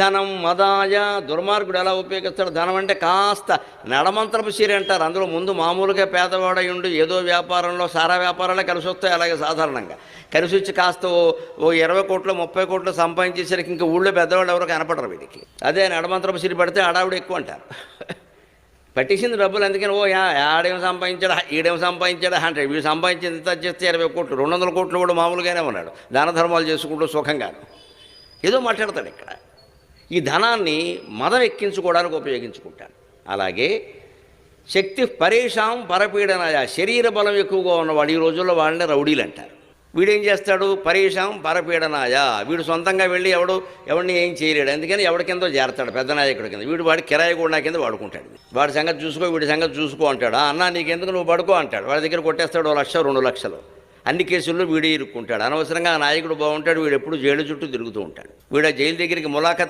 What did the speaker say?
ధనం మదాయ. దుర్మార్గుడు ఎలా ఉపయోగిస్తాడు ధనం అంటే కాస్త నడమంత్రపు సిరి అంటారు. అందులో ముందు మామూలుగా పేదవాడయుండి ఏదో వ్యాపారంలో సారా వ్యాపారాలే కలిసి వస్తాయి. అలాగే సాధారణంగా కలిసి వచ్చి కాస్త ఓ 20 కోట్లు 30 కోట్లు సంపాదించేసరికి ఇంకా ఊళ్ళో పెద్దవాళ్ళు ఎవరు కనపడరు వీడికి. అదే నడమంత్రపు సిరి పడితే ఆడావిడ ఎక్కువ అంటారు. పట్టేసింది డబ్బులు. అందుకని ఆడేం సంపాదించాడు ఈడేం సంపాదించాడు అంటే వీడు సంపాదించింది ఇంత చేస్తే 20 కోట్లు 200 కోట్లు కూడా మామూలుగానే ఉన్నాడు. దాన ధర్మాలు చేసుకుంటూ సుఖంగాను ఏదో మాట్లాడతాడు. ఇక్కడ ఈ ధనాన్ని మదం ఎక్కించుకోవడానికి ఉపయోగించుకుంటాడు. అలాగే శక్తి పరేషాం పరపీడనాయ. శరీర బలం ఎక్కువగా ఉన్నవాడు ఈ రోజుల్లో వాళ్ళని రౌడీలు అంటారు. వీడేం చేస్తాడు? పరేషాం పరపీడనాయ. వీడు సొంతంగా వెళ్ళి ఎవడిని ఏం చేయలేడు. అందుకని ఎవరి కిందో చేరతాడు పెద్ద నాయకుడి కింద. వీడు వాడి కిరాయి కూడా కింద వాడుకుంటాడు. వాడి సంగతి చూసుకో వీడి సంగతి చూసుకో అంటాడు. అన్నా నీకెందుకు నువ్వు పడుకో అంటాడు. వాడి దగ్గర కొట్టేస్తాడు 1 లక్ష 2 లక్షలు. అన్ని కేసుల్లో వీడే ఇరుక్కుంటాడు. అనవసరంగా ఆ నాయకుడు బాగుంటాడు, వీడు ఎప్పుడు జైలు చుట్టూ తిరుగుతూ ఉంటాడు. వీడు ఆ జైలు దగ్గరికి ములాఖత్